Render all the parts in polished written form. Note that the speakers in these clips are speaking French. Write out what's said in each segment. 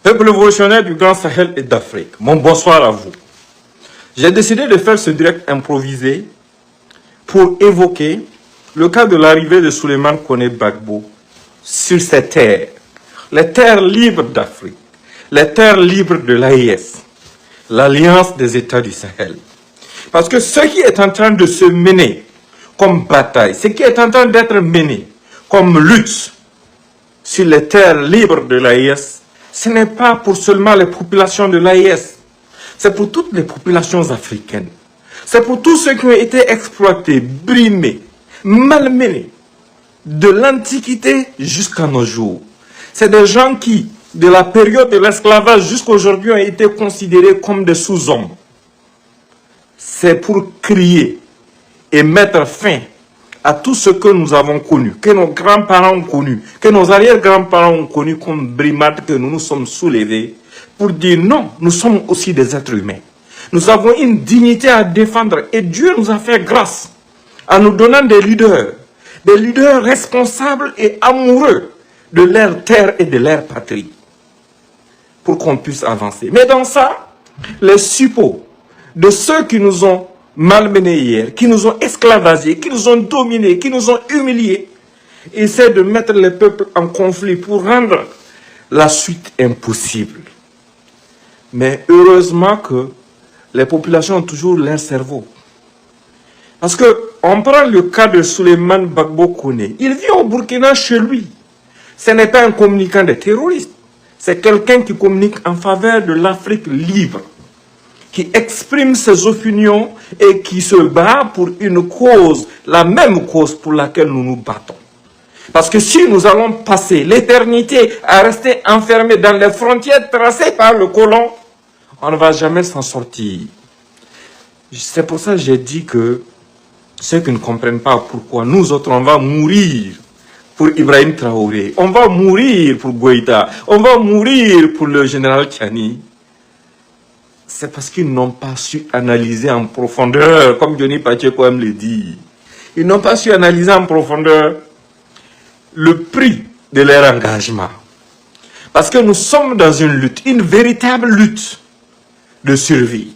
Peuple révolutionnaire du Grand Sahel et d'Afrique, mon bonsoir à vous. J'ai décidé de faire ce direct improvisé pour évoquer le cas de l'arrivée de Souleymane Koné Gbagbo sur ces terres, les terres libres d'Afrique, les terres libres de l'AES, l'Alliance des États du Sahel. Parce que ce qui est en train de se mener comme bataille, ce qui est en train d'être mené comme lutte sur les terres libres de l'AES, ce n'est pas pour seulement les populations de l'AES, c'est pour toutes les populations africaines. C'est pour tous ceux qui ont été exploités, brimés, malmenés, de l'Antiquité jusqu'à nos jours. C'est des gens qui, de la période de l'esclavage jusqu'à aujourd'hui, ont été considérés comme des sous-hommes. C'est pour crier et mettre fin à tout ce que nous avons connu, que nos grands-parents ont connu, que nos arrière-grands-parents ont connu comme brimade, que nous nous sommes soulevés, pour dire non, nous sommes aussi des êtres humains. Nous avons une dignité à défendre et Dieu nous a fait grâce en nous donnant des leaders responsables et amoureux de leur terre et de leur patrie, pour qu'on puisse avancer. Mais dans ça, les suppôts de ceux qui nous ont malmenés hier, qui nous ont esclavagés, qui nous ont dominés, qui nous ont humiliés, essaient de mettre les peuples en conflit pour rendre la suite impossible. Mais heureusement que les populations ont toujours leur cerveau. Parce qu'on prend le cas de Souleymane Gbagbo Koné. Il vit au Burkina chez lui. Ce n'est pas un communicant de terroristes. C'est quelqu'un qui communique en faveur de l'Afrique libre, qui exprime ses opinions et qui se bat pour une cause, la même cause pour laquelle nous nous battons. Parce que si nous allons passer l'éternité à rester enfermés dans les frontières tracées par le colon, on ne va jamais s'en sortir. C'est pour ça que j'ai dit que ceux qui ne comprennent pas pourquoi nous autres, on va mourir pour Ibrahim Traoré, on va mourir pour Goïta, on va mourir pour le général Tchani, c'est parce qu'ils n'ont pas su analyser en profondeur, comme Johnny Pacheco aime le dire. Ils n'ont pas su analyser en profondeur le prix de leur engagement. Parce que nous sommes dans une lutte, une véritable lutte de survie.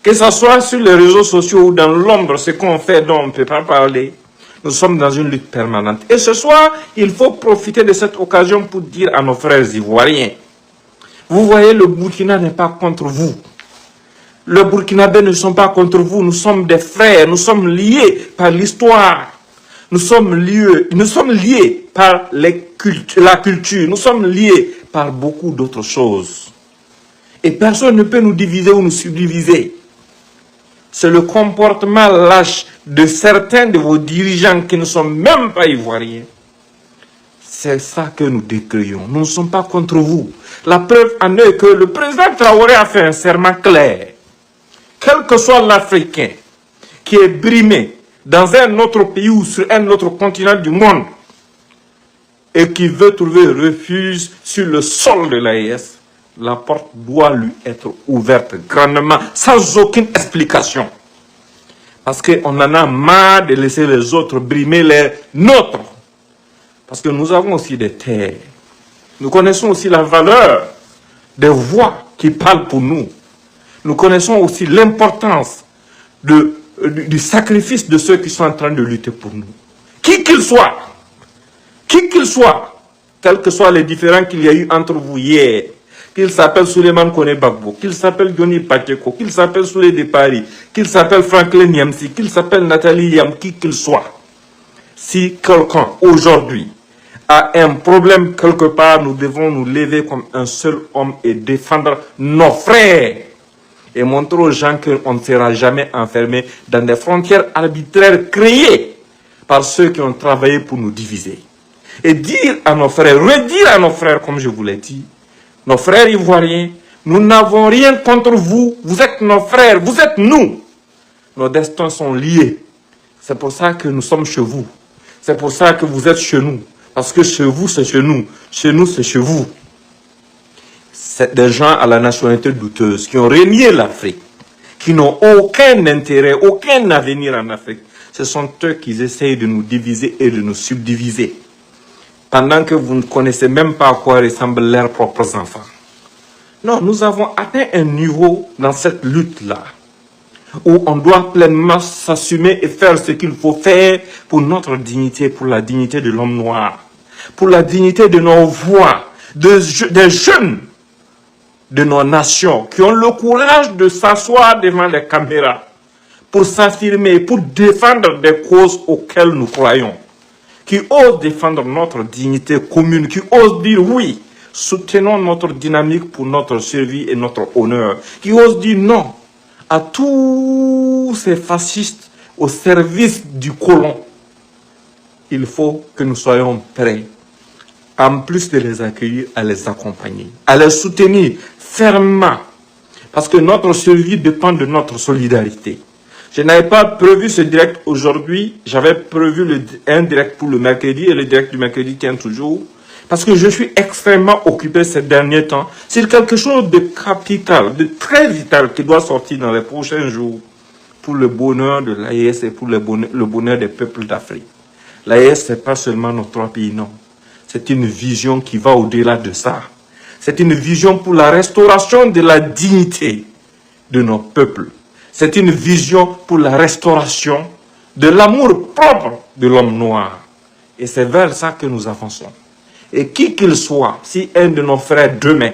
Que ce soit sur les réseaux sociaux ou dans l'ombre, ce qu'on fait dont on ne peut pas parler, nous sommes dans une lutte permanente. Et ce soir, il faut profiter de cette occasion pour dire à nos frères ivoiriens, vous voyez, le Burkina n'est pas contre vous. Les Burkinabés ne sont pas contre vous. Nous sommes des frères. Nous sommes liés par l'histoire. Nous sommes liés par la culture. Nous sommes liés par beaucoup d'autres choses. Et personne ne peut nous diviser ou nous subdiviser. C'est le comportement lâche de certains de vos dirigeants qui ne sont même pas ivoiriens. C'est ça que nous décrions. Nous ne sommes pas contre vous. La preuve en est que le président Traoré a fait un serment clair. Quel que soit l'Africain qui est brimé dans un autre pays ou sur un autre continent du monde et qui veut trouver refuge sur le sol de l'AES, la porte doit lui être ouverte grandement, sans aucune explication. Parce qu'on en a marre de laisser les autres brimer les nôtres. Parce que nous avons aussi des terres. Nous connaissons aussi la valeur des voix qui parlent pour nous. Nous connaissons aussi l'importance du sacrifice de ceux qui sont en train de lutter pour nous. Qui qu'ils soient, quels que soient les différends qu'il y a eu entre vous hier, qu'il s'appelle Souleymane Koné Gbagbo, qu'il s'appelle Johnny Pacheco, qu'il s'appelle Souley de Paris, qu'il s'appelle Franklin Yamsi, qu'il s'appelle Nathalie Yam, qui qu'il soit. Si quelqu'un aujourd'hui a un problème quelque part, nous devons nous lever comme un seul homme et défendre nos frères. Et montrer aux gens qu'on ne sera jamais enfermé dans des frontières arbitraires créées par ceux qui ont travaillé pour nous diviser. Et dire à nos frères, redire à nos frères, comme je vous l'ai dit, nos frères ivoiriens, nous n'avons rien contre vous, vous êtes nos frères, vous êtes nous. Nos destins sont liés. C'est pour ça que nous sommes chez vous. C'est pour ça que vous êtes chez nous. Parce que chez vous, c'est chez nous. Chez nous, c'est chez vous. C'est des gens à la nationalité douteuse qui ont renié l'Afrique, qui n'ont aucun intérêt, aucun avenir en Afrique. Ce sont eux qui essayent de nous diviser et de nous subdiviser. Pendant que vous ne connaissez même pas à quoi ressemblent leurs propres enfants. Non, nous avons atteint un niveau dans cette lutte-là où on doit pleinement s'assumer et faire ce qu'il faut faire pour notre dignité, pour la dignité de l'homme noir, pour la dignité de nos voix, des jeunes de nos nations qui ont le courage de s'asseoir devant les caméras pour s'affirmer, pour défendre des causes auxquelles nous croyons, qui osent défendre notre dignité commune, qui osent dire oui, soutenons notre dynamique pour notre survie et notre honneur, qui osent dire non à tous ces fascistes au service du colon. Il faut que nous soyons prêts, en plus de les accueillir, à les accompagner, à les soutenir fermement, parce que notre survie dépend de notre solidarité. Je n'avais pas prévu ce direct aujourd'hui, j'avais prévu un direct pour le mercredi, et le direct du mercredi tient toujours, parce que je suis extrêmement occupé ces derniers temps. C'est quelque chose de capital, de très vital qui doit sortir dans les prochains jours pour le bonheur de l'AES et pour le bonheur des peuples d'Afrique. L'AES, ce n'est pas seulement nos 3 pays, non. C'est une vision qui va au-delà de ça. C'est une vision pour la restauration de la dignité de nos peuples. C'est une vision pour la restauration de l'amour propre de l'homme noir. Et c'est vers ça que nous avançons. Et qui qu'il soit, si un de nos frères demain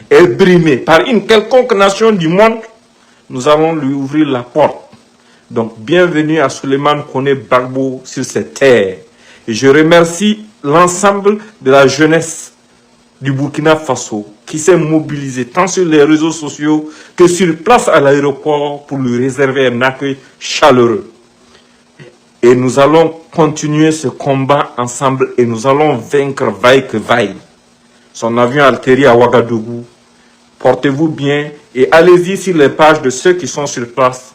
est brimé par une quelconque nation du monde, nous allons lui ouvrir la porte. Donc, bienvenue à Souleymane Kone Gbagbo sur cette terre. Et je remercie l'ensemble de la jeunesse du Burkina Faso qui s'est mobilisée tant sur les réseaux sociaux que sur place à l'aéroport pour lui réserver un accueil chaleureux. Et nous allons continuer ce combat ensemble et nous allons vaincre vaille que vaille. Son avion a atterri à Ouagadougou. Portez-vous bien et allez-y sur les pages de ceux qui sont sur place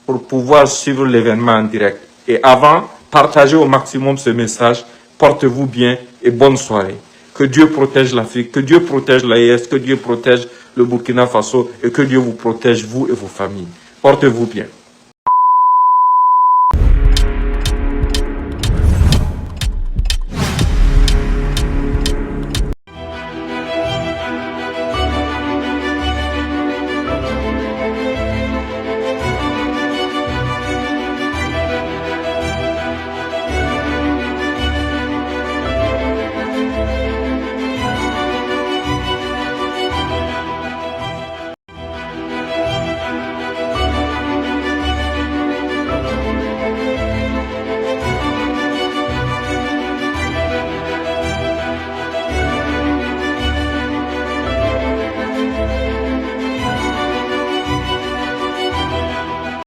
pour pouvoir suivre l'événement en direct. Et avant, partagez au maximum ce message. Portez-vous bien et bonne soirée. Que Dieu protège l'Afrique, que Dieu protège l'AES, que Dieu protège le Burkina Faso et que Dieu vous protège, vous et vos familles. Portez-vous bien.